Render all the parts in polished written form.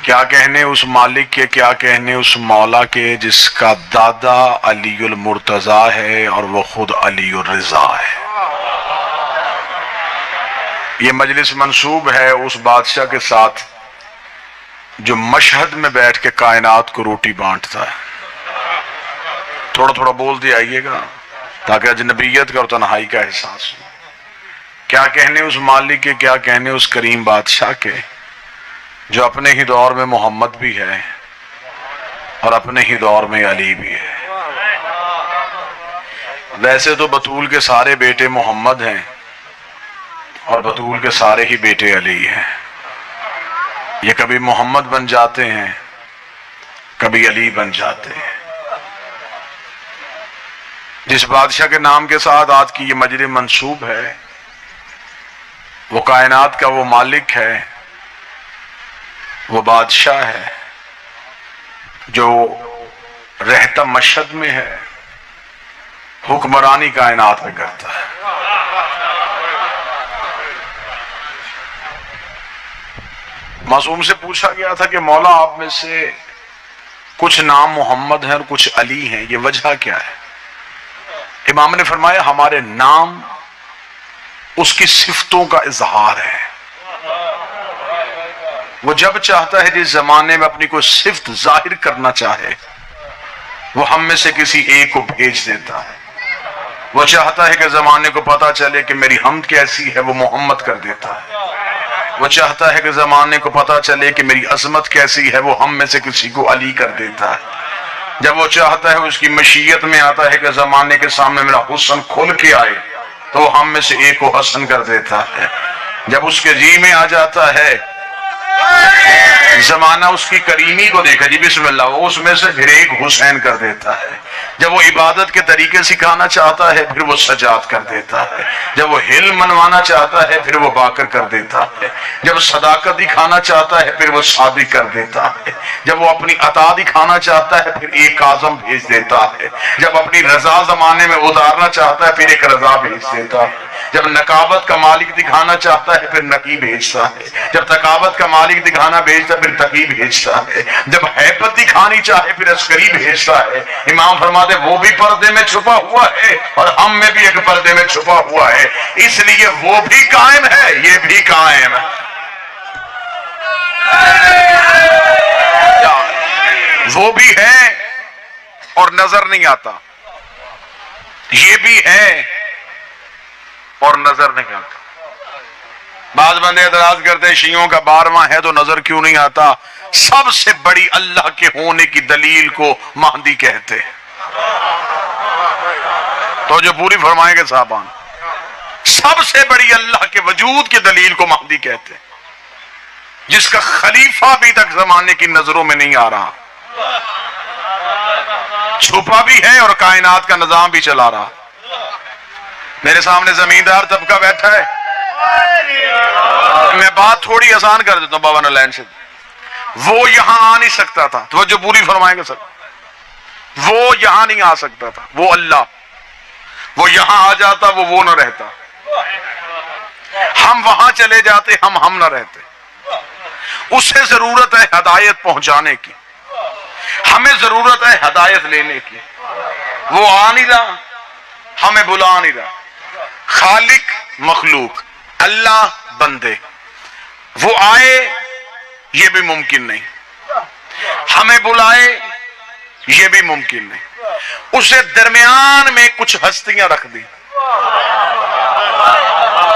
کیا کہنے اس مالک کے، کیا کہنے اس مولا کے جس کا دادا علی المرتضیٰ ہے اور وہ خود علی الرضا ہے۔ یہ مجلس منسوب ہے اس بادشاہ کے ساتھ جو مشہد میں بیٹھ کے کائنات کو روٹی بانٹتا ہے۔ تھوڑا تھوڑا بولتے آئیے گا تاکہ اجنبیت کا اور تنہائی کا احساس ہو۔ کیا کہنے اس مالک کے، کیا کہنے اس کریم بادشاہ کے جو اپنے ہی دور میں محمد بھی ہے اور اپنے ہی دور میں علی بھی ہے۔ ویسے تو بطول کے سارے بیٹے محمد ہیں اور بطول کے سارے ہی بیٹے علی ہیں۔ یہ کبھی محمد بن جاتے ہیں، کبھی علی بن جاتے ہیں۔ جس بادشاہ کے نام کے ساتھ آج کی یہ مجلس منسوب ہے وہ کائنات کا وہ مالک ہے، وہ بادشاہ ہے جو رہتا مشہد میں ہے، حکمرانی کائنات میں کرتا ہے۔ معصوم سے پوچھا گیا تھا کہ مولا آپ میں سے کچھ نام محمد ہیں اور کچھ علی ہیں، یہ وجہ کیا ہے؟ امام نے فرمایا ہمارے نام اس کی صفتوں کا اظہار ہے۔ وہ جب چاہتا ہے جس زمانے میں اپنی کوئی صفت ظاہر کرنا چاہے وہ ہم میں سے کسی ایک کو بھیج دیتا ہے۔ وہ چاہتا ہے کہ زمانے کو پتا چلے کہ میری حمد کیسی ہے، وہ محمد کر دیتا ہے۔ وہ چاہتا ہے کہ زمانے کو پتا چلے کہ میری عظمت کیسی ہے، وہ ہم میں سے کسی کو علی کر دیتا ہے۔ جب وہ چاہتا ہے اس کی مشیت میں آتا ہے کہ زمانے کے سامنے میرا حسن کھل کے آئے تو وہ ہم میں سے ایک کو حسن کر دیتا ہے۔ جب اس کے جی میں آ جاتا ہے زمانہ اس کی کریمی کو دیکھا جی بسم اللہ، وہ اس میں سے پھر ایک حسین کر دیتا ہے۔ جب وہ عبادت کے طریقے سکھانا چاہتا ہے پھر وہ سجاد کر دیتا ہے۔ جب وہ حلم منوانا چاہتا ہے پھر وہ باقر کر دیتا ہے۔ جب صداقت دکھانا چاہتا ہے پھر وہ صادق کر دیتا ہے۔ جب وہ اپنی عطا دکھانا چاہتا ہے پھر ایک اعظم بھیج دیتا ہے۔ جب اپنی رضا زمانے میں اتارنا چاہتا ہے پھر ایک رضا بھیج دیتا ہے۔ جب نقابت کا مالک دکھانا چاہتا ہے پھر نقی بھیجتا ہے۔ جب تقابت کا مالک دکھانا بھیجتا ہے پھر تقی بھیجتا ہے۔ جب حیبت دکھانی چاہے پھر عسکری بھیجتا ہے۔ امام فرماتے وہ بھی پردے میں چھپا ہوا ہے اور ہم میں بھی ایک پردے میں چھپا ہوا ہے، اس لیے وہ بھی قائم ہے، یہ بھی قائم ہے۔ وہ بھی ہے اور نظر نہیں آتا، یہ بھی ہے اور نظر نہیں آتا۔ بعض بندے اعتراض کرتے ہیں شیعوں کا 12واں ہے تو نظر کیوں نہیں آتا؟ سب سے بڑی اللہ کے ہونے کی دلیل کو مہدی کہتے ہیں۔ تو جو پوری فرمائیں گے صاحبان، سب سے بڑی اللہ کے وجود کی دلیل کو مہدی کہتے ہیں، جس کا خلیفہ ابھی تک زمانے کی نظروں میں نہیں آ رہا، چھپا بھی ہے اور کائنات کا نظام بھی چلا رہا۔ میرے سامنے زمیندار طبقہ بیٹھا ہے، میں بات تھوڑی آسان کر دیتا ہوں بابا نلین سے۔ وہ یہاں آ نہیں سکتا تھا، توجہ پوری فرمائیں گے سر، وہ یہاں نہیں آ سکتا تھا، وہ اللہ، وہ یہاں آ جاتا وہ نہ رہتا، ہم وہاں چلے جاتے ہم نہ رہتے۔ اسے ضرورت ہے ہدایت پہنچانے کی، ہمیں ضرورت ہے ہدایت لینے کی۔ وہ آ نہیں رہا، ہمیں بلا نہیں رہا۔ خالق مخلوق، اللہ بندے، وہ آئے یہ بھی ممکن نہیں، ہمیں بلائے یہ بھی ممکن نہیں۔ اسے درمیان میں کچھ ہستیاں رکھ دی۔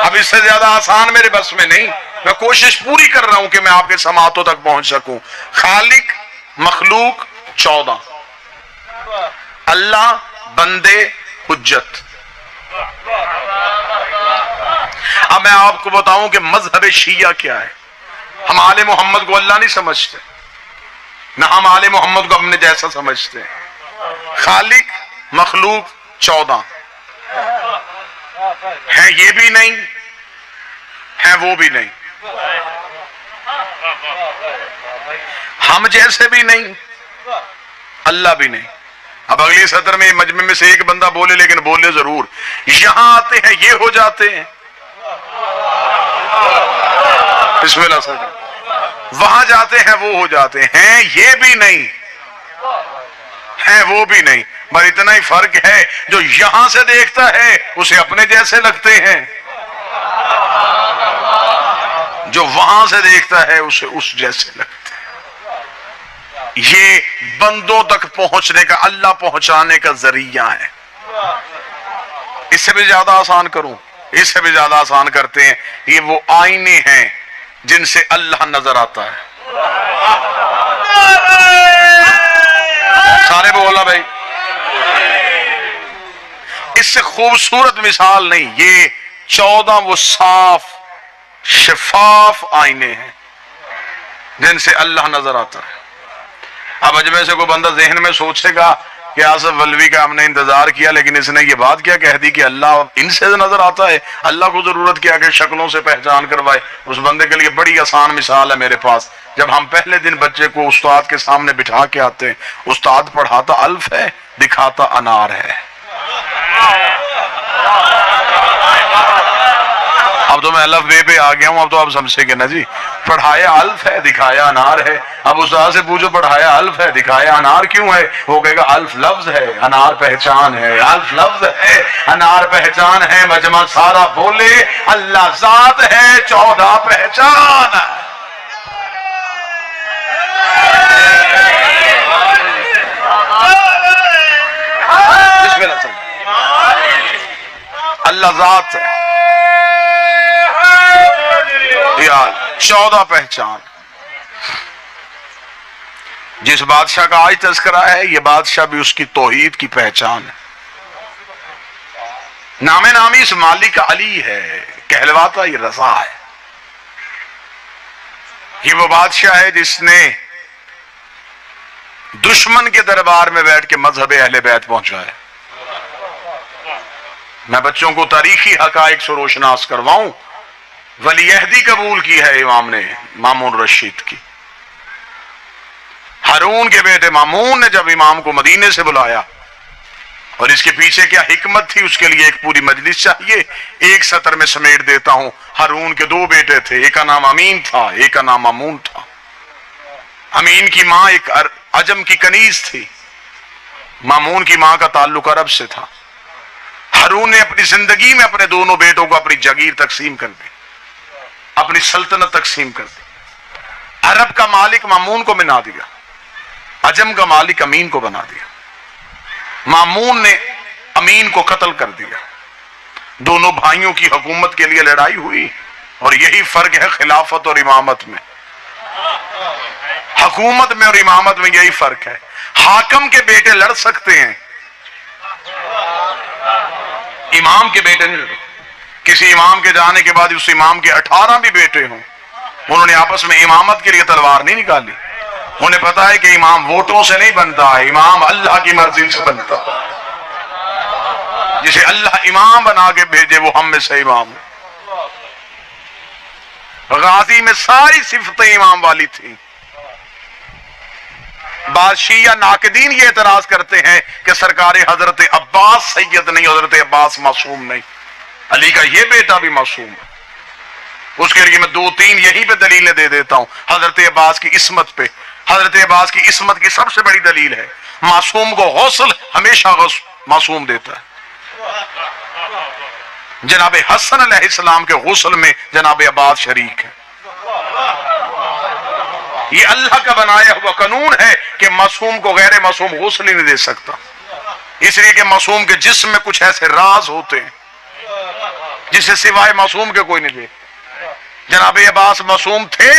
اب اس سے زیادہ آسان میرے بس میں نہیں، میں کوشش پوری کر رہا ہوں کہ میں آپ کے سماعتوں تک پہنچ سکوں۔ خالق مخلوق 14، اللہ بندے حجت۔ اب میں آپ کو بتاؤں کہ مذہب شیعہ کیا ہے۔ ہم آل محمد کو اللہ نہیں سمجھتے، نہ ہم آل محمد کو اپنے جیسا سمجھتے ہیں۔ خالق مخلوق 14 ہے، یہ بھی نہیں ہے، وہ بھی نہیں، ہم جیسے بھی نہیں، اللہ بھی نہیں۔ اب اگلی سطر میں مجمع میں سے ایک بندہ بولے، لیکن بولے ضرور، یہاں آتے ہیں یہ ہو جاتے ہیں، بسم اللہ سر، وہاں جاتے ہیں وہ ہو جاتے ہیں، یہ بھی نہیں ہے وہ بھی نہیں، مگر اتنا ہی فرق ہے جو یہاں سے دیکھتا ہے اسے اپنے جیسے لگتے ہیں، جو وہاں سے دیکھتا ہے اسے اس جیسے لگتے ہیں۔ یہ بندوں تک پہنچنے کا، اللہ پہنچانے کا ذریعہ ہے۔ اس سے بھی زیادہ آسان کروں، اس سے بھی زیادہ آسان کرتے ہیں، یہ وہ آئینے ہیں جن سے اللہ نظر آتا ہے۔ سارے بولا بھائی، اس سے خوبصورت مثال نہیں، یہ 14 وہ صاف شفاف آئینے ہیں جن سے اللہ نظر آتا ہے۔ اب اجمے سے کوئی بندہ ذہن میں سوچے گا کہ آصف ولوی کا ہم نے انتظار کیا لیکن اس نے یہ بات کیا کہہ دی کہ اللہ ان سے نظر آتا ہے، اللہ کو ضرورت کیا کہ شکلوں سے پہچان کروائے۔ اس بندے کے لیے بڑی آسان مثال ہے میرے پاس۔ جب ہم پہلے دن بچے کو استاد کے سامنے بٹھا کے آتے ہیں، استاد پڑھاتا الف ہے، دکھاتا انار ہے۔ اب تو میں الف بے پہ آ گیا ہوں، اب تو آپ سمجھیں گے نا جی۔ پڑھایا الف ہے، دکھایا انار ہے۔ اب استاد سے پوچھو پڑھایا الف ہے، دکھایا انار کیوں ہے؟ وہ کہے گا الف لفظ ہے، انار پہچان ہے۔ الف لفظ ہے، انار پہچان ہے، مجمع سارا بولے اللہ ذات ہے، 14 پہچان۔ اللہ ذات ہے، 14 پہچان۔ جس بادشاہ کا آج تذکرہ ہے یہ بادشاہ بھی اس کی توحید کی پہچان ہے۔ نام نامی اس مالک علی ہے، کہلواتا یہ رضا ہے۔ یہ وہ بادشاہ ہے جس نے دشمن کے دربار میں بیٹھ کے مذہب اہل بیت پہنچایا۔ میں بچوں کو تاریخی حقائق سے روشناس کرواؤں، ولی عہدی قبول کی ہے امام نے، مامون رشید کی۔ ہارون کے بیٹے مامون نے جب امام کو مدینے سے بلایا، اور اس کے پیچھے کیا حکمت تھی اس کے لیے ایک پوری مجلس چاہیے، ایک سطر میں سمیٹ دیتا ہوں۔ ہارون کے 2 بیٹے تھے، ایک کا نام امین تھا، ایک کا نام مامون تھا۔ امین کی ماں ایک عجم کی کنیز تھی، مامون کی ماں کا تعلق عرب سے تھا۔ ہارون نے اپنی زندگی میں اپنے دونوں بیٹوں کو اپنی جگیر تقسیم کر دی، اپنی سلطنت تقسیم کر دی۔ عرب کا مالک مامون کو بنا دیا، عجم کا مالک امین کو بنا دیا۔ مامون نے امین کو قتل کر دیا۔ دونوں بھائیوں کی حکومت کے لیے لڑائی ہوئی، اور یہی فرق ہے خلافت اور امامت میں۔ حکومت میں اور امامت میں یہی فرق ہے۔ حاکم کے بیٹے لڑ سکتے ہیں، امام کے بیٹے نہیں لڑ۔ کسی امام کے جانے کے بعد اس امام کے 18 بھی بیٹے ہوں، انہوں نے آپس میں امامت کے لیے تلوار نہیں نکالی۔ انہیں پتا ہے کہ امام ووٹوں سے نہیں بنتا ہے، امام اللہ کی مرضی سے بنتا ہے۔ جسے اللہ امام بنا کے بھیجے وہ ہم میں سے امام ہے۔ غازی میں ساری صفتیں امام والی تھیں۔ بعض شیعہ ناقدین یہ اعتراض کرتے ہیں کہ سرکار حضرت عباس سید نہیں، حضرت عباس معصوم نہیں، علی کا یہ بیٹا بھی معصوم ہے۔ اس کے لیے میں 2-3 یہیں پہ دلیلیں دے دیتا ہوں حضرت عباس کی عصمت پہ۔ حضرت عباس کی عصمت کی سب سے بڑی دلیل ہے، معصوم کو غسل ہمیشہ معصوم دیتا ہے۔ جناب حسن علیہ السلام کے غسل میں جناب عباس شریک ہے۔ یہ اللہ کا بنایا ہوا قانون ہے کہ معصوم کو غیر معصوم غسل ہی نہیں دے سکتا، اس لیے کہ معصوم کے جسم میں کچھ ایسے راز ہوتے ہیں جسے سوائے معصوم کے کوئی نہیں دے۔ جناب عباس معصوم تھے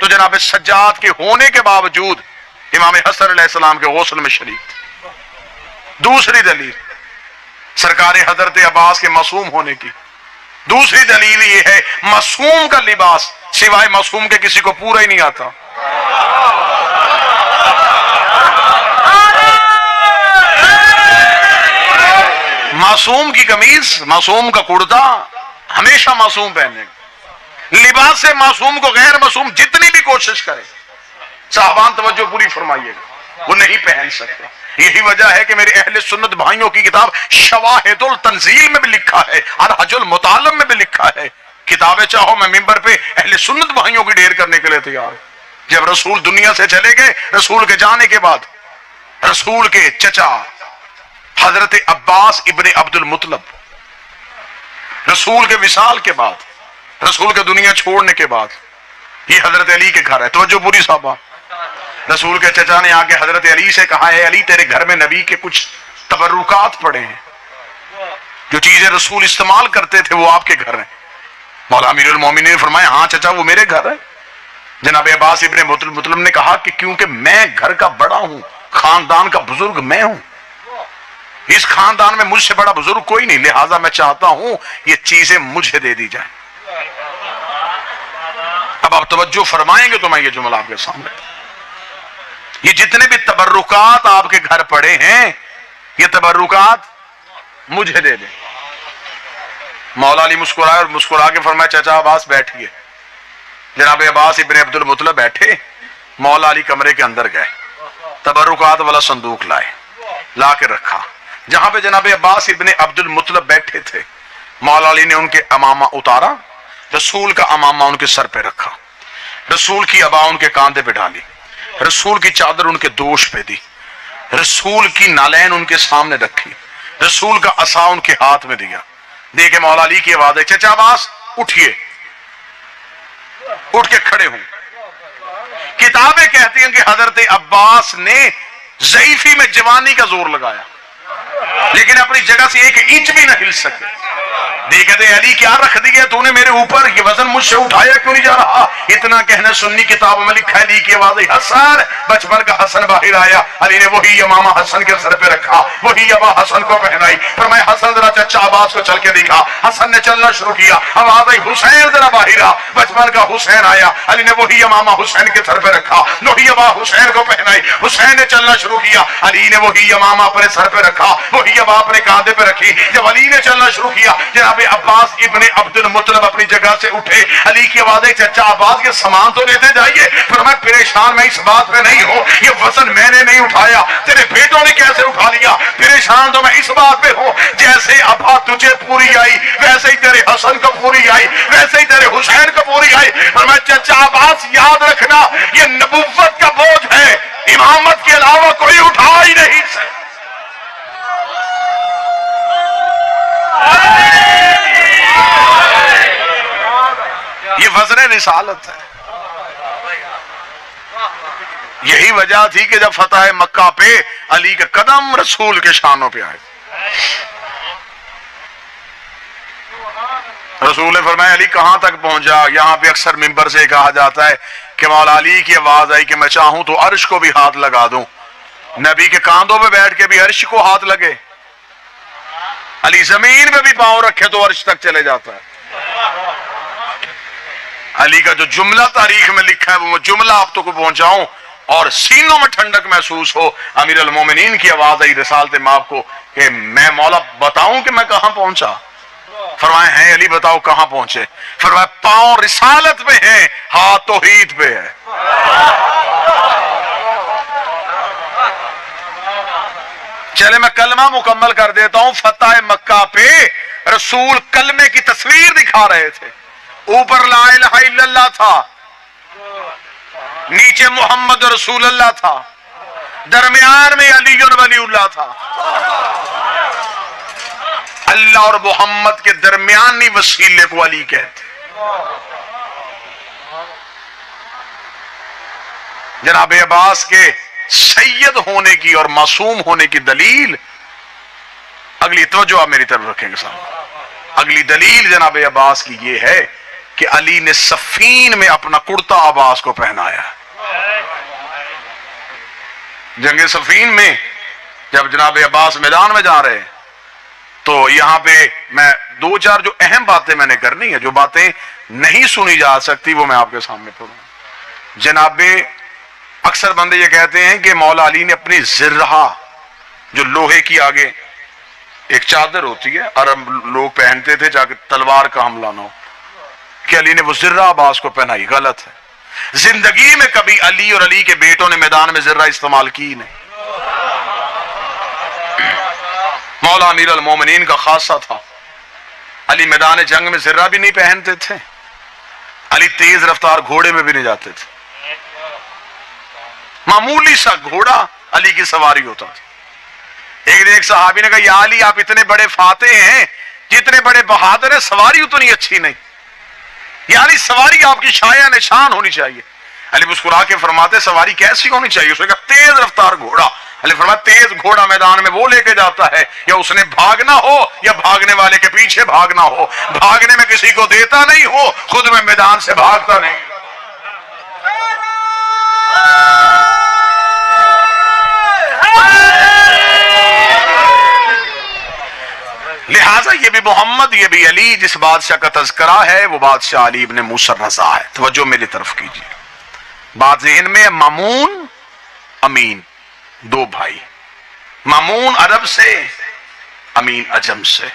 تو جناب سجاد کے ہونے کے باوجود امام حسن علیہ السلام کے غسل میں شریک تھے۔ دوسری دلیل سرکار حضرت عباس کے معصوم ہونے کی دوسری دلیل یہ ہے، معصوم کا لباس سوائے معصوم کے کسی کو پورا ہی نہیں آتا۔ معصوم کی قمیض، معصوم کا کرتا ہمیشہ معصوم پہنے، لباس سے معصوم کو غیر معصوم جتنی بھی کوشش کرے، صاحبان توجہ پوری فرمائیے گا، وہ نہیں پہن سکتے۔ یہی وجہ ہے کہ میرے اہل سنت بھائیوں کی کتاب شواہد التنزیل میں بھی لکھا ہے، الحج المتعلم میں بھی لکھا ہے۔ کتابیں چاہو میں ممبر پہ اہل سنت بھائیوں کی ڈھیر کرنے کے لیے تیار ہوں، جب رسول دنیا سے چلے گئے، رسول کے جانے کے بعد رسول کے چچا حضرت عباس ابن عبد المطلب، رسول کے وصال کے بعد، رسول کے دنیا چھوڑنے کے بعد، یہ حضرت علی کے گھر ہے. توجہ پوری صحابہ. رسول کے چچا نے آ کے حضرت علی سے کہا ہے علی تیرے گھر میں نبی کے کچھ تبرکات پڑے ہیں، جو چیزیں رسول استعمال کرتے تھے وہ آپ کے گھر ہیں. مولا امیر المومنین نے فرمایا ہاں چچا وہ میرے گھر ہے. جناب عباس ابن مطلب نے کہا کہ کیونکہ میں گھر کا بڑا ہوں، خاندان کا بزرگ میں ہوں، اس خاندان میں مجھ سے بڑا بزرگ کوئی نہیں، لہٰذا میں چاہتا ہوں یہ چیزیں مجھے دے دی جائیں. اب آپ توجہ فرمائیں گے تو میں یہ جملہ آپ کے سامنے، یہ جتنے بھی تبرکات آپ کے گھر پڑے ہیں یہ تبرکات مجھے دے دیں. مولا علی مسکرائے اور مسکرا کے فرمایا چچا عباس بیٹھیے. جناب عباس ابن عبد المطلب بیٹھے، مولا علی کمرے کے اندر گئے، تبرکات والا صندوق لائے، لا کے رکھا. جہاں پہ جناب عباس ابن عبد المطلب بیٹھے تھے مولا علی نے ان کے امامہ اتارا، رسول کا امامہ ان کے سر پہ رکھا، رسول کی عبا ان کے کاندھے پہ ڈالی، رسول کی چادر ان کے دوش پہ دی، رسول کی نالین ان کے سامنے رکھی، رسول کا عصا ان کے ہاتھ میں دیا. دے کے مولا علی کی آواز ہے چچا عباس اٹھیے. اٹھ کے کھڑے ہوں. کتابیں کہتی ہیں کہ حضرت عباس نے ضعیفی میں جوانی کا زور لگایا لیکن اپنی جگہ سے ایک انچ بھی نہ ہل سکے. دیکھتے علی کیا رکھ دیا تو نے میرے اوپر، یہ وزن مجھ سے اٹھایا کیوں نہیں جا رہا؟ اتنا کہنا سنی کتابوں میں لکھا ہے. علی کی آواز حسن، بچپن کا حسن باہر آیا. علی نے وہی امامہ حسن کے سر پہ رکھا، وہی ابا حسن کو پہنائی. فرمایا حسن ذرا چچا عباس کو چل کے دکھا. حسن نے چلنا شروع کیا. آواز آئی حسین ذرا باہر آ. بچپن کا حسین آیا. علی نے وہی امامہ حسین کے سر پہ رکھا، وہی ابا حسین کو پہنائی. حسین نے چلنا شروع کیا. علی نے وہی امامہ اپنے سر پہ رکھا، وہی ابا اپنے کاندھے پہ رکھی. جب علی نے چلنا شروع کیا جناب عباس ابن عبد المطلب اپنی جگہ سے اٹھے. علی کی آواز ہے چچا عباس کے سامان تو لیتے جائیے. پر میں پریشان میں اس بات پہ نہیں ہوں، یہ وزن میں نے نہیں اٹھایا، تیرے بیٹوں نے کیسے اٹھا لیا. پریشان تو میں اس بات پہ ہوں جیسے ابا تجھے پوری آئی ویسے ہی تیرے حسن کو پوری آئی، ویسے ہی تیرے حسین کو پوری آئی. پر میں چچا عباس یاد رکھنا یہ نبوت کا بوجھ ہے، امامت کے علاوہ کوئی اٹھا ہی نہیں سکتا. یہ وزن رسالت ہے. یہی وجہ تھی کہ جب فتح مکہ پہ علی کا قدم رسول کے شانوں پہ آئے. رسول نے فرمایا علی کہاں تک پہنچا؟ یہاں پہ اکثر ممبر سے کہا جاتا ہے کہ مولا علی کی آواز آئی کہ میں چاہوں تو عرش کو بھی ہاتھ لگا دوں. نبی کے کاندھوں پہ بیٹھ کے بھی عرش کو ہاتھ لگے. علی زمین پہ بھی پاؤں رکھے تو عرش تک چلے جاتا ہے. علی کا جو جملہ تاریخ میں لکھا ہے وہ جملہ آپ تو کو پہنچاؤں اور سینوں میں ٹھنڈک محسوس ہو. امیر المومنین کی آواز آئی رسالت مآب کو کہ میں مولا بتاؤں کہ میں کہاں پہنچا؟ فرمائے ہیں علی بتاؤ کہاں پہنچے؟ فرمائے پاؤں رسالت پہ ہیں، ہاتھ توحید پہ ہے. چلے میں کلمہ مکمل کر دیتا ہوں. فتح مکہ پہ رسول کلمے کی تصویر دکھا رہے تھے. اوپر لا الہ الا اللہ تھا، نیچے محمد رسول اللہ تھا، درمیان میں علی ولی اللہ تھا. اللہ اور محمد کے درمیانی وسیلے کو علی کہتے. جناب عباس کے سید ہونے کی اور معصوم ہونے کی دلیل، اگلی توجہ آپ میری طرف رکھیں گے سامنے. اگلی دلیل جناب عباس کی یہ ہے کہ علی نے صفین میں اپنا کرتا عباس کو پہنایا. جنگ صفین میں جب جناب عباس میدان میں جا رہے تو یہاں پہ میں دو چار جو اہم باتیں میں نے کرنی ہے، جو باتیں نہیں سنی جا سکتی وہ میں آپ کے سامنے پڑھوں. جناب اکثر بندے یہ کہتے ہیں کہ مولا علی نے اپنی زرہ جو لوہے کی آگے ایک چادر ہوتی ہے عرب لوگ پہنتے تھے تاکہ تلوار کا حملہ نہ ہو، کہ علی نے وہ زرہ عباس کو پہنائی. غلط ہے. زندگی میں کبھی علی اور علی کے بیٹوں نے میدان میں زرہ استعمال کی نہیں. مولا امیر المومنین کا خاصہ تھا، علی میدان جنگ میں زرہ بھی نہیں پہنتے تھے، علی تیز رفتار گھوڑے میں بھی نہیں جاتے تھے. معمولی سا گھوڑا علی کی سواری ہوتا تھا. ایک دن ایک صحابی نے کہا یا علی آپ اتنے بڑے فاتح ہیں, جتنے بڑے بہادر ہیں, سواری اتنی اچھی نہیں. یا علی سواری آپ کی شایع نشان ہونی چاہیے. علی مسکرا کے فرماتے سواری کیسی ہونی چاہیے؟ اس نے کہا تیز رفتار گھوڑا. علی فرمایا تیز گھوڑا میدان میں وہ لے کے جاتا ہے یا اس نے بھاگنا ہو یا بھاگنے والے کے پیچھے بھاگنا ہو. بھاگنے میں کسی کو دیتا نہیں ہو, خود میں میدان سے بھاگتا نہیں. لہٰذا یہ بھی محمد یہ بھی علی, جس بادشاہ کا تذکرہ ہے وہ بادشاہ علی ابن موسیٰ الرضا ہے. توجہ میری طرف کیجیے, بات ذہن میں. مامون امین دو بھائی, مامون عرب سے, امین عجم سے.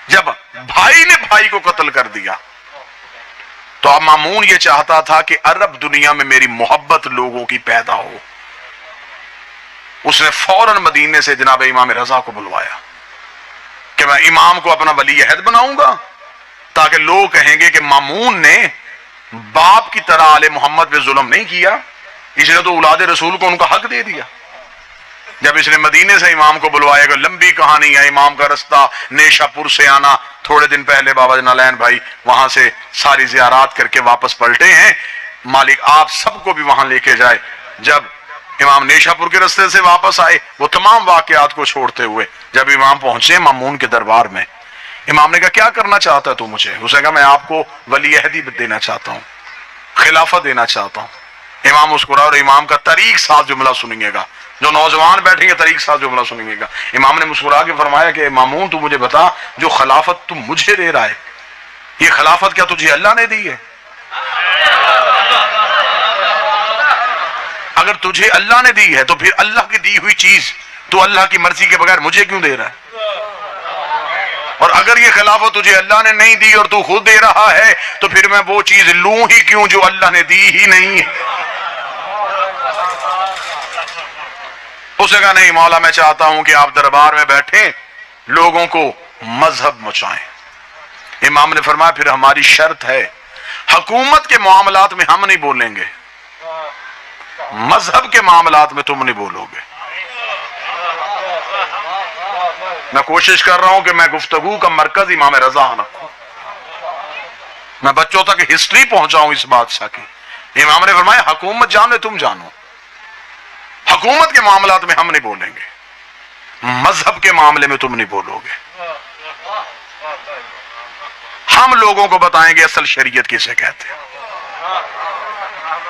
جب بھائی نے بھائی کو قتل کر دیا تو اب مامون یہ چاہتا تھا کہ عرب دنیا میں میری محبت لوگوں کی پیدا ہو. اس نے فوراً مدینے سے جناب امام رضا کو بلوایا کہ میں امام کو اپنا ولی عہد بناؤں گا, تاکہ لوگ کہیں گے کہ مامون نے باپ کی طرح آل محمد پہ ظلم نہیں کیا, اس نے تو اولاد رسول کو ان کا حق دے دیا. جب اس نے مدینے سے امام کو بلوایا کہ لمبی کہانی ہے, امام کا رستہ نیشا پور سے آنا, تھوڑے دن پہلے بابا جنالین بھائی وہاں سے ساری زیارات کر کے واپس پلٹے ہیں, مالک آپ سب کو بھی وہاں لے کے جائے. جب امام نیشا پور کے رستے سے واپس آئے, وہ تمام واقعات کو چھوڑتے ہوئے جب امام پہنچے مامون کے دربار میں, امام نے کہا کیا کرنا چاہتا ہے تو مجھے؟ اس نے کہا میں آپ کو ولی عہدی دینا چاہتا ہوں, خلافت دینا چاہتا ہوں. امام مسکرا اور امام کا طریق ساز جملہ سنیے گا, جو نوجوان بیٹھیں گے طریق ساز جملہ سنیے گا. امام نے مسکرا کے فرمایا کہ مامون تو مجھے بتا, جو خلافت تم مجھے دے رہا ہے یہ خلافت کیا تجھے اللہ نے دی ہے؟ اگر تجھے اللہ نے دی ہے تو پھر اللہ کی دی ہوئی چیز تو اللہ کی مرضی کے بغیر مجھے کیوں دے رہا ہے؟ اور اگر یہ خلافت تجھے اللہ نے نہیں دی اور تو خود دے رہا ہے تو پھر میں وہ چیز لوں ہی کیوں جو اللہ نے دی ہی نہیں ہے؟ اس نے کہا نہیں مولا, میں چاہتا ہوں کہ آپ دربار میں بیٹھیں, لوگوں کو مذہب مچائیں. امام نے فرمایا پھر ہماری شرط ہے, حکومت کے معاملات میں ہم نہیں بولیں گے, مذہب کے معاملات میں تم نہیں بولو گے. میں کوشش کر رہا ہوں کہ میں گفتگو کا مرکز امام رضا رکھوں, میں بچوں تک ہسٹری پہنچاؤں اس بادشاہ کی. امام نے فرمایا حکومت جانے تم جانو, حکومت کے معاملات میں ہم نہیں بولیں گے, مذہب کے معاملے میں تم نہیں بولو گے. ہم لوگوں کو بتائیں گے اصل شریعت کسے کہتے ہیں.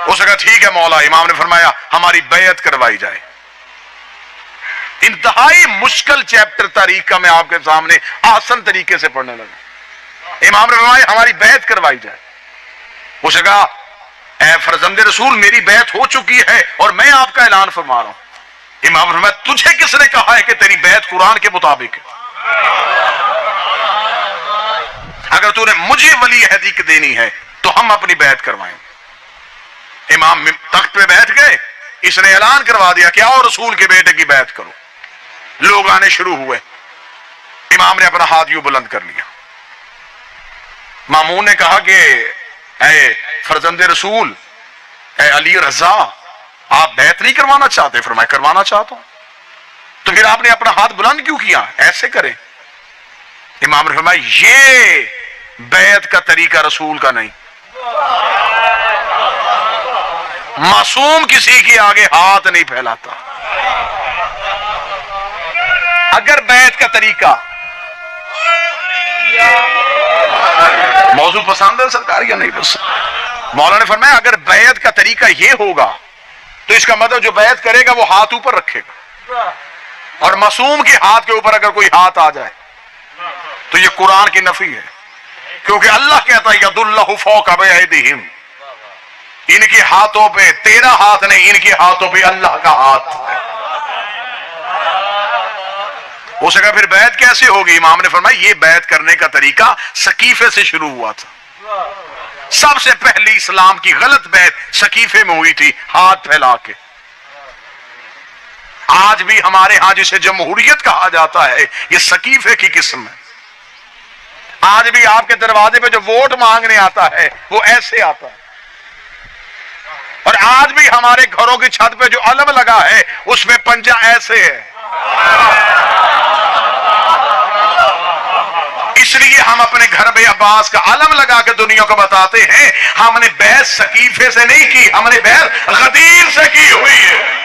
اس نے کہا ٹھیک ہے مولا. امام نے فرمایا ہماری بیعت کروائی جائے. انتہائی مشکل چیپٹر تاریخ کا میں آپ کے سامنے آسان طریقے سے پڑھنے لگا. امام نے فرمایا ہماری بیعت کروائی جائے. اس نے کہا اے فرزند رسول میری بیعت ہو چکی ہے اور میں آپ کا اعلان فرما رہا ہوں. امام نے فرمایا تجھے کس نے کہا ہے کہ تیری بیعت قرآن کے مطابق ہے؟ اگر تو نے مجھے ولی عہدی دینی ہے تو ہم اپنی بیعت کروائیں. امام تخت پہ بیٹھ گئے, اس نے اعلان کروا دیا کہ آؤ رسول کے بیٹے کی بیعت کرو. لوگ آنے شروع ہوئے. امام نے اپنا ہاتھ یوں بلند کر لیا. مامون نے کہا کہ اے فرزند رسول, اے علی رضا, آپ بیعت نہیں کروانا چاہتے؟ فرمایا کروانا چاہتا ہوں. تو پھر آپ نے اپنا ہاتھ بلند کیوں کیا؟ ایسے کریں. امام نے فرمایا یہ بیعت کا طریقہ رسول کا نہیں. معصوم کسی کے آگے ہاتھ نہیں پھیلاتا. اگر بیعت کا طریقہ موضوع پسند ہے سرکار یا نہیں پسند؟ مولانا نے فرمایا اگر بیعت کا طریقہ یہ ہوگا تو اس کا مطلب جو بیعت کرے گا وہ ہاتھ اوپر رکھے گا, اور معصوم کے ہاتھ کے اوپر اگر کوئی ہاتھ آ جائے تو یہ قرآن کی نفی ہے, کیونکہ اللہ کہتا ہے ید اللہ فوق ایدیہم, ان کے ہاتھوں پہ تیرا ہاتھ نہیں, ان کے ہاتھوں پہ اللہ کا ہاتھ ہے. اس نے کہا پھر بیعت کیسے ہوگی؟ امام نے فرمایا یہ بیعت کرنے کا طریقہ سقیفے سے شروع ہوا تھا. سب سے پہلی اسلام کی غلط بیعت سقیفے میں ہوئی تھی, ہاتھ پھیلا کے. آج بھی ہمارے ہاں جسے جمہوریت کہا جاتا ہے یہ سقیفے کی قسم ہے. آج بھی آپ کے دروازے پہ جو ووٹ مانگنے آتا ہے وہ ایسے آتا ہے. اور آج بھی ہمارے گھروں کی چھت پہ جو علم لگا ہے اس میں پنجہ ایسے ہے. اس لیے ہم اپنے گھر میں عباس کا علم لگا کے دنیا کو بتاتے ہیں ہم نے بیعت سقیفے سے نہیں کی، ہم نے بیعت غدیر سے کی ہوئی ہے.